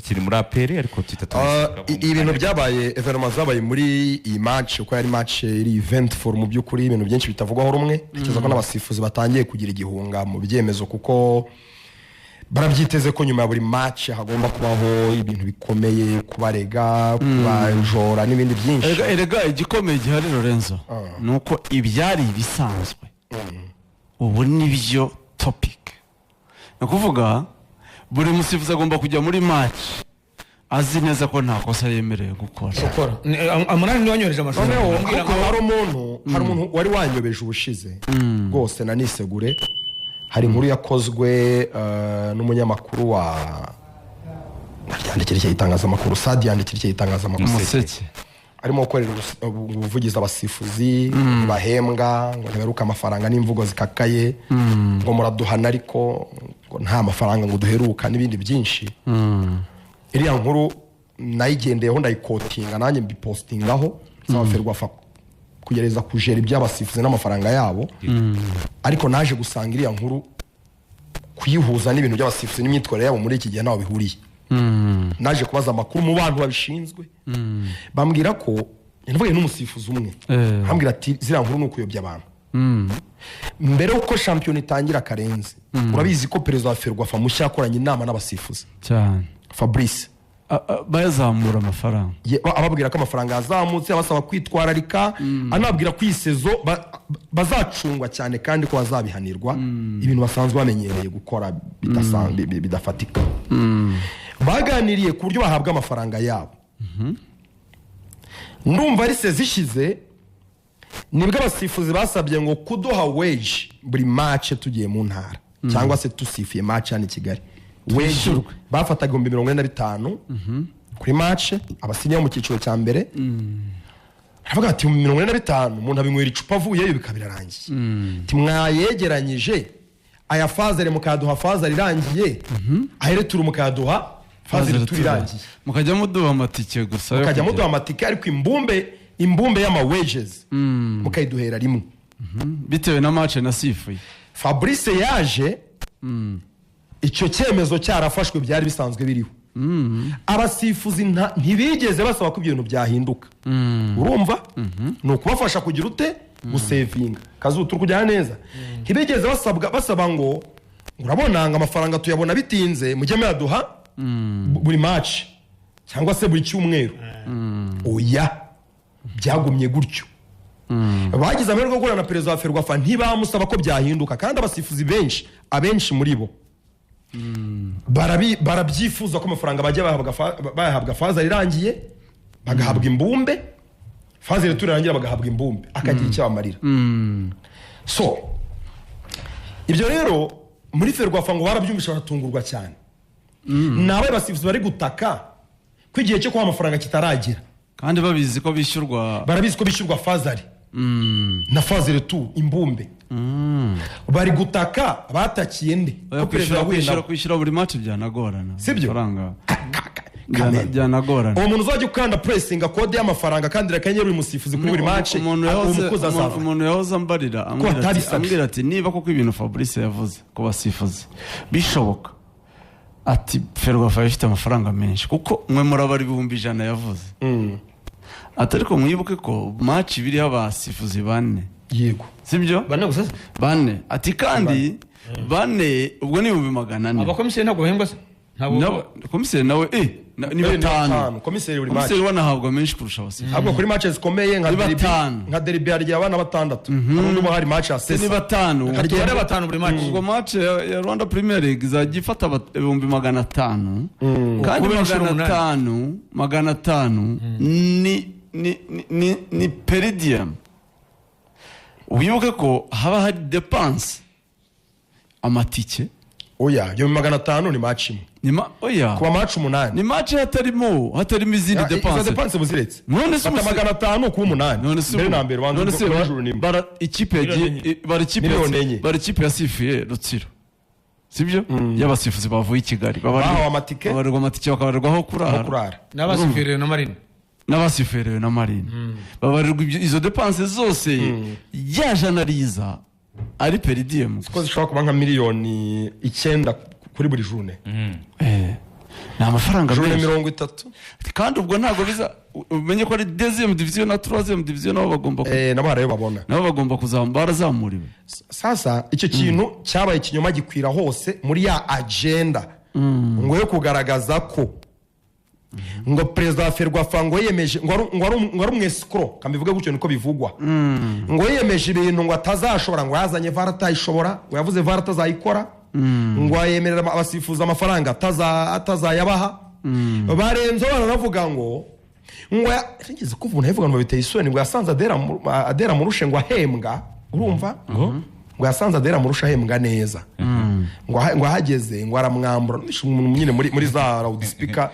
kiri muri APR ariko tutatu ibintu byabaye evenement zabaye muri iyi match uko yari match iri event for mu byukuri ibintu byinshi bitavugwaho rumwe tekereza ko n'abasifuzi batangiye kugira igihunga mu byemezo kuko barabyiteze ko nyuma ya buri match hagomba kubaho ibintu bikomeye kubarega kubajora n'ibindi byinshi erega igikomeye gihari Lorenzo nuko ibyari bisanzwe ubu nibyo topic nakuvuga buri musifuzi agomba kujya muri match azi neza ko nta kosa yemerewe gukora amunani ni wanyoreje amashuri hari umuntu wari wanyobeje ubushize rwose na nisegure hari inkuru yakozwe n'umunyamakuru wa yandikira itangazamakuru Sadi yandikira itangazamakuru Museke arimo gukorera ubuvugizi abasifuzi bahembwa ngo ntiberuka amafaranga n'imvugo zikakaye ngo muraduhana ariko nta mafaranga ngo duheruka n'ibindi byinshi iriya nkuru nayigendeyeho ndayikotinga nanjye mbipostingaho zabaferwa kugereza kujera iby'abasifuzi n'amafaranga yabo ariko naje gusanga iriya nkuru kuyihuza n'ibintu by'abasifuzi n'imyitwarire yabo muri iki gihe naho bihuriye naje kubaza amakuru mu bantu babishinzwe bambwira ko ndavuye n'umusifuzi umwe bambwira ati ziriya nkuru nuko uyobya abantu mbere uko shampiyona itangira Karenzi urabizi ko perezida wa Ferwafa mushya yakoranye inama n'abasifuzi cyane Fabrice bayazamura amafaranga ababwira ko amafaranga yazamutse abasaba kwitwararika anababwira ko isezo bazacungwa cyane kandi ko bazabihanirwa ibintu basanzwe bamenyereye gukora bidafatika baganiriye ku buryo bahabwa amafaranga yabo ndumva ari se zishize nibwo abasifuzi basabye ngo kuduha wage buri match tugiye mu ntara cyangwa se tusifiye match hano i Kigali wage bafataga 45 kuri match abasinya mu cyiciro cya mbere aravuga ati 45 umuntu abinywera icupa avuyeyo bikabirarangiye timwayegeranyije aya fazere mukaduha fazere irangiye aheretura mukaduha fazere turirangiye mukajya muduha amatike gusa mukajya muduha amatike ariko imbumbe y'ama wages mukayiduhera rimwe bitewe na match na sifuye Fabrice yaje icyo cyemezo cyarafashwe byari bisanzwe biriho abasifuzi ntibigeze basaba ko ibintu byahinduka urumva no kubafasha kugira ute gusevinga kazutu kujyana neza ntibigeze basaba ngo urabona ngo amafaranga tuyabona bitinze mujye myaduha buri match cyangwa se buri cyumweru oya byagumye gutyo bagize amahirwe yo gukorana na perezida wa Ferwafa ntibamusaba ko byahinduka kandi abasifuzi abenshi muri bo barabyifuza ko amafaranga bajya bahabwa faza rirangiye bagahabwa imbumbe faza riturangira bagahabwa imbumbe akagira icyo bamarira so ibyo rero muri Ferwafa ngo barabyumvisha baratungurwa cyane nawe basifuzi bari gutaka ko igihe cyo kuha amafaranga kitaragera kandi babizi ko bishyurwa fazari na fazere tu imbumbe bari gutaka batakiye nde ko kwishyura buri match byanagorana sibyo byanagorana umuntu uzajya ukanda pressing code y'amafaranga kandi rakanye buri musifuzi kuri buri match umuntu yahoze ambarira ambwira ati niba koko ibintu Fabrice yavuze ko basifuzi bishoboka ati Ferwafa ifite amafaranga menshi kuko mwe murabari 100 yavuze atariko mwibuke ko match biri abasifuzi bane yego sibyo bane ati kandi bane ubwo ni 400 abakomiseri ntabwo bahembwa se ntabwo komiseri nawe ni 5 komiseri buri match komiseri wanahabwa menshi kurusha abasifuzi ahubwo kuri matches zikomeye nka derby harya abana 6 n'undi hari match ya sesa ni 5 hari 5 buri match ubwo match ya Rwanda Premier League izagifata 500 kandi 500 ni per diem ubibuke ko haba hari dépense amatike oya yo 500 ni match oya kuba match 8 ni match hatarimo izindi dépense buziretse none se 500 kuba 8 mbere na mbere none se bara ikipe ya sifuye Rutsiro sibyo y'abasifuzi bavuye i Kigali babarirwa amatike bakabarirwaho kurara n'abasifuye na Marine n'abasifuye na Marine babarirwa izo dépenses zose yajanariza ari per diem ko zishobora kuba nka miliyoni 9 kuri buri journée ni amafaranga jone menshi 30 kandi ubwo ntabwo biza umenye ko ari deuxième division na troisième division nabo bagomba nabo harayo babona nabo bagomba kuzamura barazamuriwe. Sasa icyo kintu cyabaye ikinyoma gikwira hose muri ya agenda ngo yo kugaragaza ko ngo perezida wa Ferwafa ngo yemeje ngo ari umwescro kambivuge gutyo niko bivugwa ngo yemeje ibintu ngo atazashobora ngo yazanye VAR atayishobora ngo yavuze VAR atazayikora ngo yemerera abasifuza amafaranga atazayabaha barenzo baravuga ngo yigeze kuvuna yavuga ngo biteye isoni ngo yasanze Adera murushe ngo ahembwa urumva ngo yasanze Adera murusha ahembwa neza ngo ahageze ngo aramwambura umuntu nyine muri za loudspeaker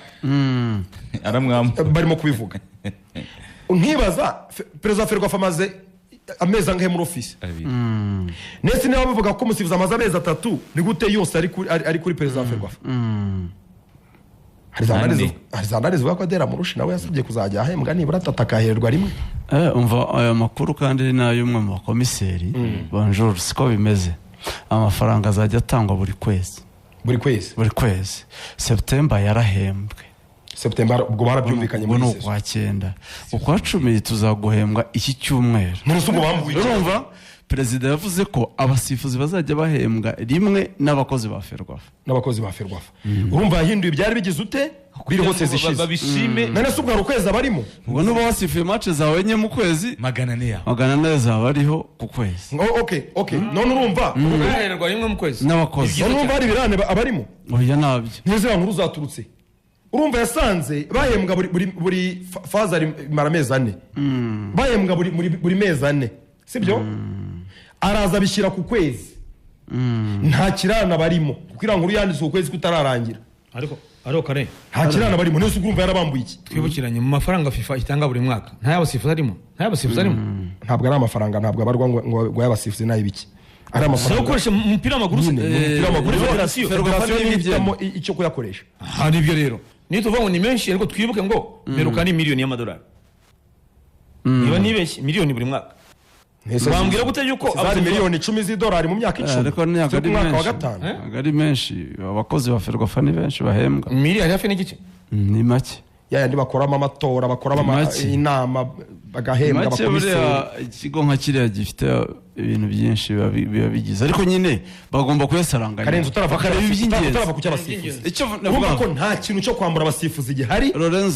aramwambura barimo kubivuga nkibaza perezida Ferwafa amaze amezi angahe muri office nese niba bavuga ko umusifuzi amaze amezi 3 ni gute yose ari kuri perezida Ferwafa hari zanarizo ko Adera murusha nawe yasabye kuzajya ahembwa nibura atakahererwa rimwe umva aya makuru kandi nayo umwe mu bakomiseri bonjour siko bimeze amafaranga azajya atangwa buri kwezi September yarahembwe September ubwo barabyumvikanye muri sese kwa 9 ukwa 10 tuzaguhembwa iki cyumweru urumva perezida yavuze ko abasifuzi bazajya bahembwa rimwe n'abakozi ba Ferwafa urumva yahinduye byari bigize ute biri hose zishize babishime none se ubwo ukwezi abarimo ubwo nuba wasifuye match zawe enye mu kwezi 400 zaba ariho ku kwezi okay none urumva uhererwa rimwe mu kwezi n'abakozi none urumva ari birane abarimo oya nabyo ntize nkuru zaturutse urumva yasanze bahembwa buri faza mara mezi 4 bahembwa buri mezi 4 sibyo araza bishyira ku kwezi nta kirana barimo kugira ngo uruyanditse ku kwezi kutararangira ariko kare nta kirana barimo nese urumva yarabambuye iki twibukiranye mu mafaranga FIFA itanga buri mwaka nta yabasifuza arimo ntabwo ari amafaranga ntabwo abarwa ngo yabasifuze nayo ibiki ari amafaranga yo gukoresha umupira w'amaguru federasiyo n'ibyo icyo kuyakoresha hari ibyo rero niyo tuvuga ngo ni menshi ariko twibuke ngo meruka ni miliyoni y'amadolari niba nibeshye miliyoni buri mwaka bambwira gute yuko zari miliyoni 10 z'idolari mu myaka 10 ariko nyaga ari menshi ari menshi abakozi ba Ferwafa ni benshi bahembwa miliyoni hafi n'igiki ni make yandi bakoramo amatora bakoramo inama bagahembwa abakomiseri ikigo nka kiriya gifite ibintu byinshi biba bigize ariko nyine bagomba kuyasaranganya karenzo bakareba iby'ingenzi utarava ku cy'abasifuzi icyo navuga ko nta kintu cyo kwambura abasifuzi gihari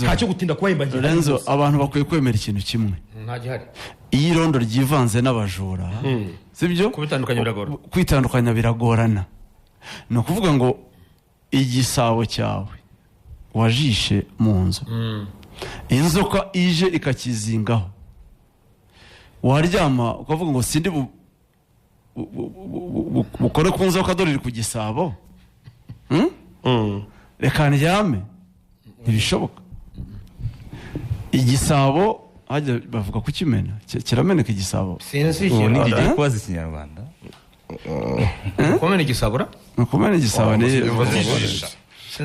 nta cyo gutinda kubahemba gihari Lorenzo abantu bakwiye kwemera ikintu kimwe nta gihari iyi rondo ryivanze n'abajura sibyo kwitandukanya biragorana no kuvuga ngo igisabo cyawe wajishe mu nzu inzoka ije ikakizingaho waryama ukavuga ngo sindi bukore ku nzoka dore iri ku gisabo reka ndyame ntibishoboka igisabo hajya bavuga kukimena kirameneka igisabo sinzi n'igiye kwaza ikinyarwanda kumena igisabura kumena igisabo ni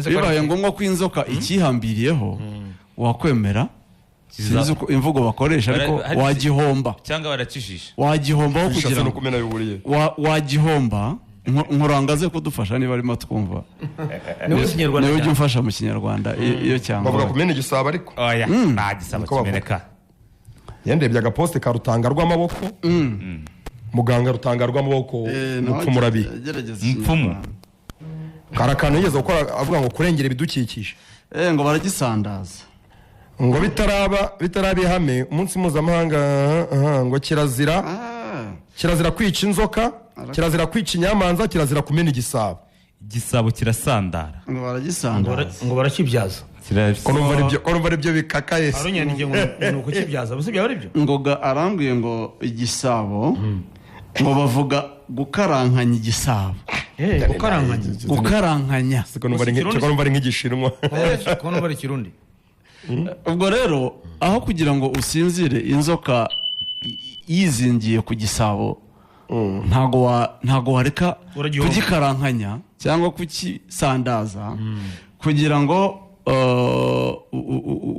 bibaye ngombwa ko inzoka ikihambiriyeho wakwemera sinzi uko imvugo bakoresha ariko wagihomba cyangwa barakijisha wagihombaho kugira ngo wagihomba nkurangaze kudufasha niba arimo twumva niwe ujya umfasha mu kinyarwanda iyo cyangwa bavuga kumena igisabo ariko oya nta gisabo kimeneka yandebye agaposte ka Rutanga rw'amaboko muganga Rutanga rw'amaboko mupfumurabi mpfumu karakano yigeze gukora avuga ngo kurengera ibidukikije ngo baragisandaza ngo bitaraba ihame umunsi mpuzamahanga ngo kirazira kwica inzoka kirazira kwica inyamanza kirazira kumena igisabo kirasandara ngo baragisandaza ngo barakibyaza ko ari byo bikakaye arunyanije ngo nuko kibyaza bose byaba ari byo ngoga arambwiye ngo igisabo ngo bavuga gukarankanya igisabo gukarankanya siko numva ari nk'igishinwa ko numva ari kirundi ubwo rero aho kugira ngo usinzire inzoka yizingiye ku gisabo ntago wareka kugikarankanya cyangwa kukisandaza kugira ngo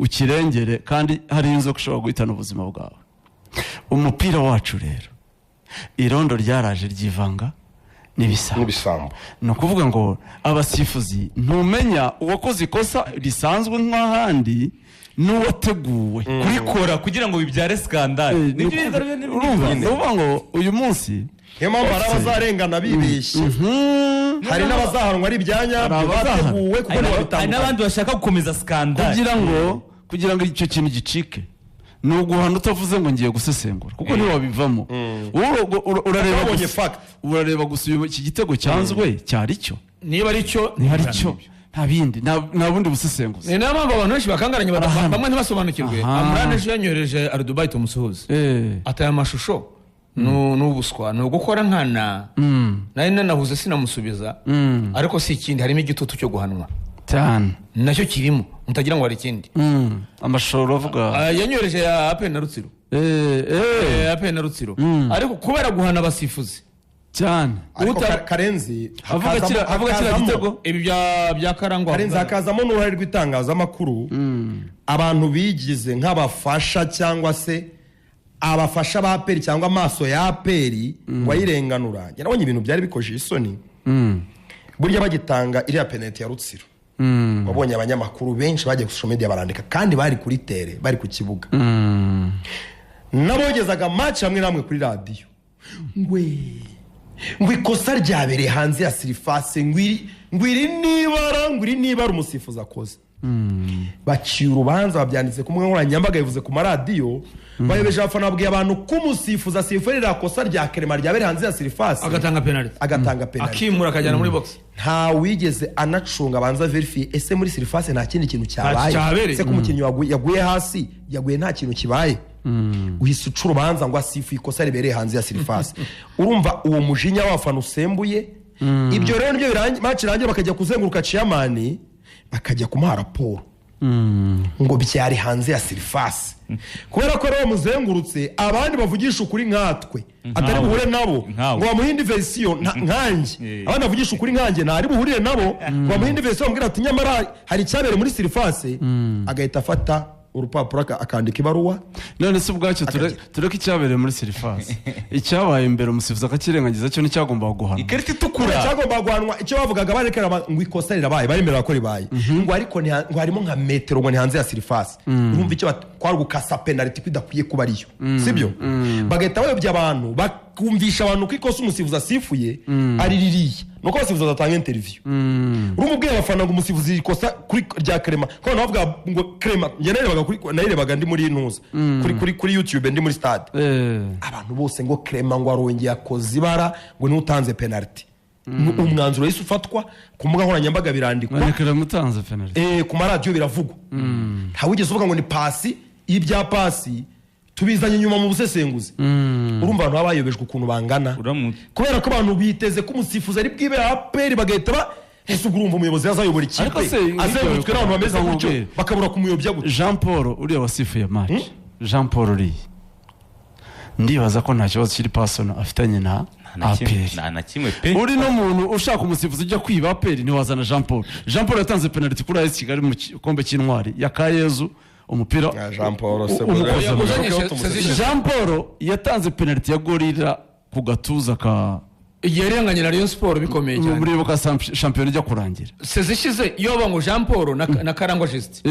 ukirengere kandi hari inzoka ushobora guhitana ubuzima bwawe umupira wacu rero irondo ryaraje ryivanga n'ibisambo. ni ukuvuga ngo abasifuzi ntumenya uwakoze ikosa risanzwe nk'ahandi n'uwateguwe kurikora kugira ngo bibyare skandale. urumva ngo uyu munsi niyo mpamvu hari abazarengana bibeshye, hari n'abazahanwa ari ibyanyabyo bateguwe kuko nibo hari bitandukanye, n'abandi bashaka gukomeza skandale kugira ngo icyo kintu gicike ni uguhana utavuze ngo ngiye gusesengura kuko ntiwabivamo. urareba gusa iki gitego cyanzwe cyari cyo, niba ari cyo nta bindi, nta bundi busesenguzi. ni nayo mpamvu abantu benshi bakangaranye bamwe ntibasobanukirwe. Amurane ejo yanyohereje Dubai tumusuhuze, ataye amashusho n'ubuswa ni ugukora nkana, nari nanahuze sinamusubiza, ariko si ikindi, harimo igitutu cyo guhanwa cyane nacyo kirimo, mutagira ngo hari ikindi. amashoro avuga yanyohereje ya APR na Rutsiro, APR na Rutsiro, ariko kubera guhana abasifuzi cyane. ariko Karenzi avuga kira gitego ibi bya Karangwa, Karenzi hakazamo n'uruhare rw'itangazamakuru, abantu bigize nk'abafasha cyangwa se abafasha ba APR cyangwa amaso ya APR wayirenganura. Yarabonye ibintu byari bikoje isoni, burya bagitanga iriya penalty ya Rutsiro, wabonye abanyamakuru benshi bagiye ku social media barandika, kandi bari kuri tere, bari ku kibuga, nabogezaga match hamwe namwe kuri radio, ngo ikosa ryabereye hanze ya surface, ngwiri nibara umusifuzi akoze. baciye urubanza babyanditse ku mbuga nkoranyambaga, bivuze ku maradiyo, bayobeje abafana, babwiye abantu ko umusifuzi asifurira kosa rya Clement ryabere hanze ya surface agatanga penalty, akimura akajyana muri box. nta wigeze anacunga abanza verify ese muri surface nta kindi kintu cyabaye, se ko umukinnyi yaguye hasi, yaguye nta kintu kibaye, uhise uca urubanza ngo asifuye ikosa ribereye hanze ya surface. urumva uwo mujinya w'abafana usembuye. ibyo rero nibyo match irangiye bakajya kuzenguruka chairman, bakajya kumuha raporo ngo byari hanze ya surface, kubera ko rero muzengurutse abandi bavugisha ukuri nkatwe, atari buhure nabo ngo bamuhinde version nkanjye, abandi bavugisha ukuri nkanjye ntari buhurire nabo ngo bamuhinde version, bamubwira ati nyamara hari icyabere muri surface, agahita afata urupapuro akandika ibaruwa. none se ubwacyo tureke icyabereye muri surface, icyabaye imbere umusifuzi akakirengagiza cyo n'icyagomba guhanwa, ikarita itukura cyagomba guhanwa. icyo bavugaga barekera ngo ikosa rirabaye, baremera ko ribaye, ngo ariko ngo harimo nka metero ngo ni hanze ya surface. urumva icyo kwari gukasa penalty kwidakwiye kuba ariyo, sibyo? bagahita bayobya abantu, bakumvisha abantu ko ikosa umusifuzi asifuye ari ririya, nuko abasifuzi batanga interview. urumubwiye abafana ngo umusifuzi ikosa kuri rya Clement, ko bavuga ngo Clement nayirebaga ndi muri ntuza kuri YouTube, ndi muri stade, abantu bose ngo Clement ngo arongeye akoze ibara, ngo ni utanze penalty. umwanzuro yise ufatwa ku mbuga nkoranyambaga, birandikwa, mutanze penalty, ku maradiyo biravugwa. ntawigeze uvuga ngo ni pasi, ibya pasi tubizanye nyuma mu busesenguzi. urumva abantu bayobejwe ukuntu bangana, kubera ko abantu biteze ko umusifuzi ari bwibe APR, bagahita ese urumva umuyobozi yazayobora ikipe azengurutswe n'abantu bameze gutyo, bakabura kumuyobya gutyo. Jean Paul uriya wasifuye match, Jean Paul uriya ndibaza ko nta kibazo kiri personal afitanye na APR, na kimwe pe. uri no muntu ushaka umusifuzi ujya kwiba APR ntiwazana Jean Paul. Jean Paul yatanze penalty kuri AS Kigali mu gikombe cy'intwari ya Kayezu, umupira Jean Paul Jean Paul yatanze penalty ya gorira ku gatuza ka yarenganye na Rayon Sport bikomeye cyane, muri ka champion ijya kurangira. sezishize iyo bango Jean Paul na Karangwa Just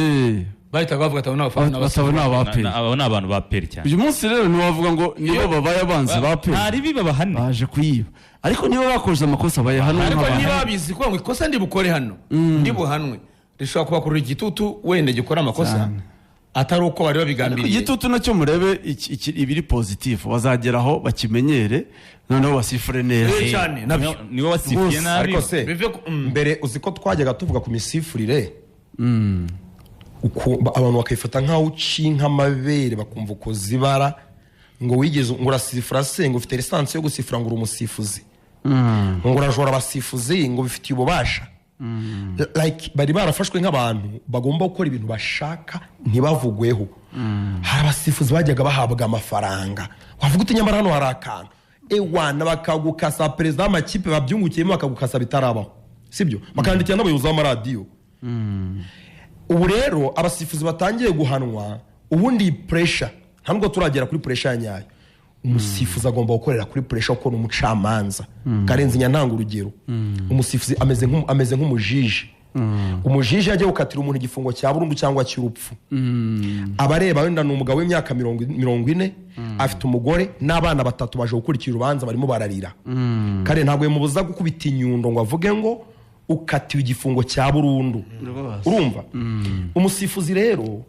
bahita bavuga ati abo ni abantu ba APR cyane. uyu munsi rero ntiwavuga ngo nibo babaye abanzi ba APR, ntari bibabahane baje kuyiba, ariko niba bakoze amakosa bayahanwe, ariko niba babizi ko ngo ikosa ndi bukore hano ndi buhanwe, rishobora kubakurura igitutu wenda gikora amakosa atari uko bari babigambiriye. igitutu nacyo murebe ibiri positive, bazageraho bakimenyere, noneho basifure neza cyane. niwe wasifiye nabi. ariko se mbere uzi ko twajyaga tuvuga ku misifurire, abantu bakayifata nk'aho ucinka amabere, bakumva uko zibara, ngo wigeze ngo urasifura se, ngo ufite lisansi yo gusifura, ngo uri umusifuzi, ngo urajora abasifuzi, ngo bifitiye ububasha. like bari barafashwe nk'abantu bagomba gukora ibintu bashaka ntibavugweho. hari abasifuzi bajyaga bahabwa amafaranga, wavuga uti nyamara hano hari akantu ewana, bakagukasa perezida w'amakipe babyungukiyemo, bakagukasa bitarabaho, sibyo? bakandikira n'abayobozi b'amaradiyo. ubu rero abasifuzi batangiye guhanwa, ubundi pressure ntabwo turagera kuri pressure ya nyayo. umusifuzi agomba gukorera kuri pressure kuko n'umucamanza Karenzi nyantanga urugero umusifuzi ameze nk'umujiji umujiji yagiye gukatira umuntu igifungo cya burundu cyangwa cy'urupfu abareba wenda n'umugabo w'imyaka 40 afite umugore n'abana 3 baje gukurikira urubanza barimo bararira kare ntabwo yemubuza gukubita inyundo ngo avuge ngo ukatiwe igifungo cya burundu urumva umusifuzi rero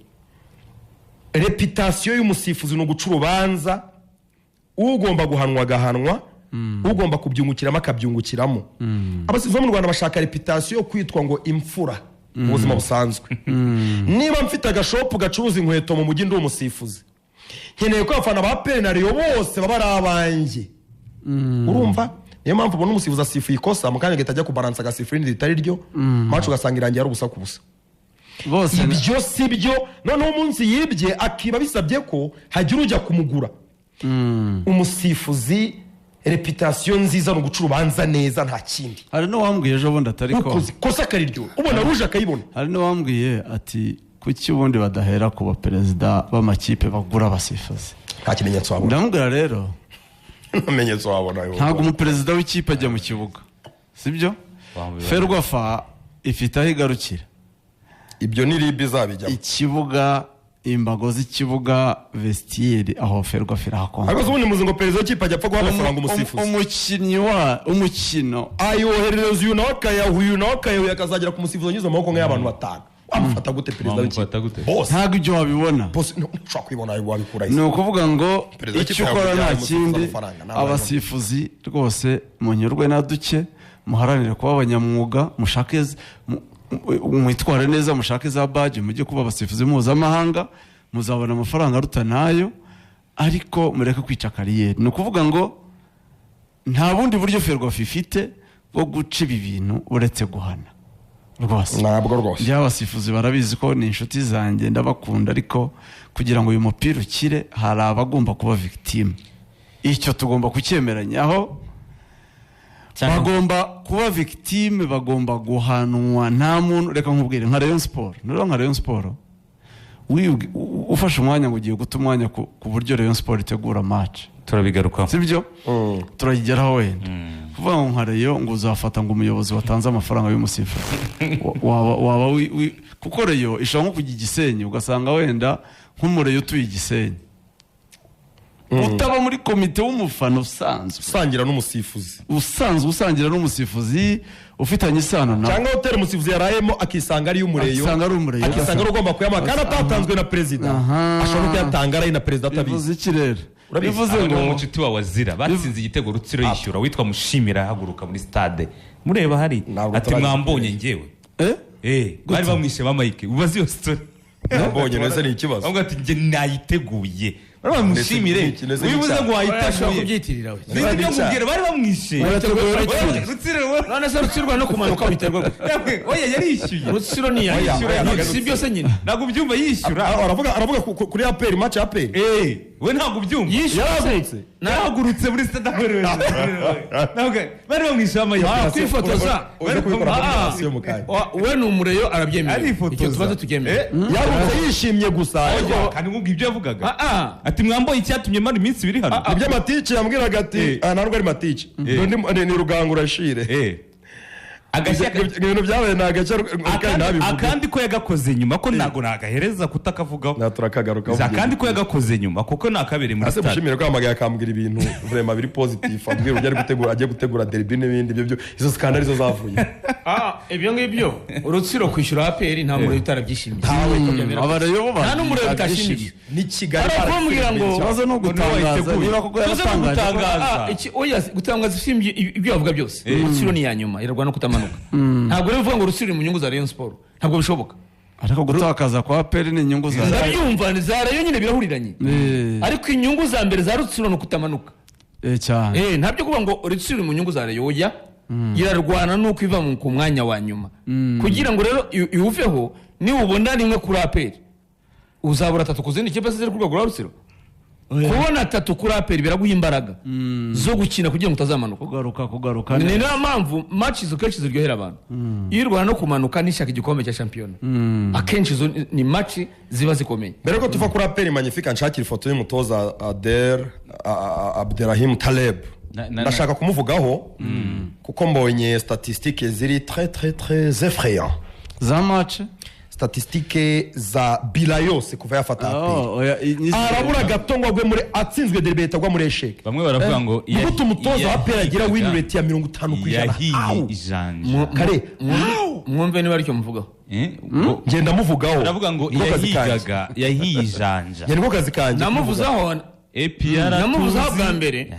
reputation y'umusifuzi no guca urubanza ugomba guhanwa agahanwa ugomba kubyungukiramo akabyungukiramo abasifuzi mu Rwanda bashaka reputation yo kwitwa ngo imfura mu buzima busanzwe niba mfite agashopu gacuruza inkweto mu mujyi ndi umusifuzi nkeneye ko abafana ba penalty bose baba ari abanjye urumva niyo mpamvu ubona umusifuzi asifuye ikosa mu kanya gitajya kubalansa agasifura irindi ritari ryo macho ugasanga irangiye ari ubusa ku busa bose ibyo si byo noneho umunsi yibye akiba bisabye ko hagira ujya kumugura umusifuzi reputation nziza no guca urubanza neza nta kindi hari no wambwiye ejo bundi atari ko kosa kariryo ubona ruje akayibona hari no wambwiye ati kuki ubundi badahera ku baperezida b'amakipe bagura abasifuzi nta kimenyetso wabona ndamubwira rero namenyetso wabona ntabwo umuperezida w'ikipe ajya mu kibuga sibyo Ferwafa ifite aho igarukira ibyo ni ribi zabijyamo ikibuga imbago z'ikibuga vestiaire aho Ferwafa irahakonga ariko ubundi muzi ngo perezida w'ikipe ajya apfa guha amafaranga umusifuzi umukinnyi umukino ayoherereza uyu nawe akayahuye akazagera ku musifuzi anyuze amaboko nk'ay'abantu 5 wamufata gute perezida w'ikipe bose ntabwo ibyo wabibona bose ntushobora kubibona wabikura ni ukuvuga ngo icyo ukora nta kindi abasifuzi rwose munyurwe na duke muharanire kuba abanyamwuga mushake mwitware neza mushake za badge mujye kuba abasifuzi mpuzamahanga muzabona amafaranga aruta nayo ariko mureke kwica kariyeri ni ukuvuga ngo nta bundi buryo Ferwafa ifite bwo guca ibi bintu uretse guhana rwose ntabwo rwose by'abasifuzi barabizi ko ni inshuti zanjye ndabakunda ariko kugira ngo uyu mupira ukire hari abagomba kuba victime icyo tugomba kucyemeranya aho bagomba kuba victime bagomba guhanwa nta muntu reka nkubwire nka Rayon Sport ufashe umwanya ngo ugiye guta umwanya ku buryo Rayon Sport itegura match turabigarukaho sibyo turageraho wenda kuvuga ngo nka Rayon ngo uzafata ngo umuyobozi watanze amafaranga y'umusifuzi waba kuko Rayon ishobora nko kujya Igisenyi ugasanga wenda nk'umureyo utuye Igisenyi utaba muri komite w'umufana usangira n'umusifuzi usangira n'umusifuzi ufitanye isano nawe cyangwa hoteli umusifuzi yarayemo akisanga ari y'umureyo akisanga ari ugomba kuyamaka kandi atatanzwe na perezida ashobora kuyatanga ari na perezida atabizi bivuze iki rero bivuze ngo umucuti wa wazira batsinze igitego Rutsiro yishyura witwa Mushimira ahaguruka muri stade mureba hari ati mwambonye ngewe bari bamwishe Mike ubazi iyo story mwambonye neza ni ikibazo ahubwo ati nge nayiteguye bari bamushimire wibuze ngo wayiteguye kubyitirira we nibyo mubwira bari bamwishe Rutsiro none se Rutsiro no kumanuka biterwa oya yarishyuye Rutsiro ni yishyura si byose nyine ntabwo byumva yishyura aravuga kuri APR match APR we ntabwo byumva yaragurutse nahagurutse muri stade ntabwo bari bamwishe Mike kwifotoza we ni umureyo arabyemera icyo tubaze tugemera yaragurutse yishimye gusa kandi nkubwo ibyo yavugaga ati mwamboye icyatumye mara iminsi 2 hano ibyo Matici yambwiraga ati ntabwo ari Matici ni Rugangura Shire ibintu byabaye nagace akandi ko yagakoze nyuma ko ntago nagahereza kutakavugaho naturakagaruka akandi ko yagakoze nyuma kuko nakabere muri stade mushimire ko amagaye akambwira ibintu vraiment biri positive ambwira ujya agiye gutegura derby n'ibindi byo izo skandali zo zavuye ibyo ngibyo Rutsiro kwishyura APR nta muri bitarabyishimiye abareyo nta n'umuriro bitashimiye ni Kigali baravumbwira ngo kibazo no gutangaza niba koko yatangaza oya gutangaza ishimye ibyo bavuga byose Rutsiro ni ya nyuma irarwa no kutamanuka ntabwo rero uvuga ngo Rutsiro mu nyungu za Rayon Sport ntabwo bishoboka ariko gutakaza kwa APR ni inyungu za ndabyumva za Rayon nyine birahuriranye ariko inyungu za mbere za Rutsiro no kutamanuka cyane ntabyo kuvuga ngo Rutsiro mu nyungu za Rayon oya irarwana nuko iva ku mwanya wa nyuma kugira ngo rero iwuveho ni ubona rimwe kuri APR uzabura 3 kuzindi kipe ziri ku rwego rwa Rutsiro kubona 3 kuri aperi biraguha imbaraga zo gukina kugira ngo utazamanuka kugaruka ni nayo mpamvu match izo kenshi ziryohera abantu iyo Rwanda no kumanuka nishaka igikombe cya shampiyona akenshi izo ni match ziba zikomeye. mbere ko tuva kuri aperi magnifique nshakira ifoto y'umutoza Abderrahim Taleb ndashaka kumuvugaho kuko mbonye statistique ziri très effrayant za match statistique za bila yose kuva yafata aperi arabura gato ngo agwe muri atsinzwe deribeta agwa muri esheke bamwe baravuga ngo gute umutoza wa aperi agira win rate ya 50%. yahiye ijanja kare mwumve niba aricyo muvugaho ngenda muvugaho baravuga ngo yahiye ijanja niko kazi kanjye namuvuzaho APR namuvuzaho bwa mbere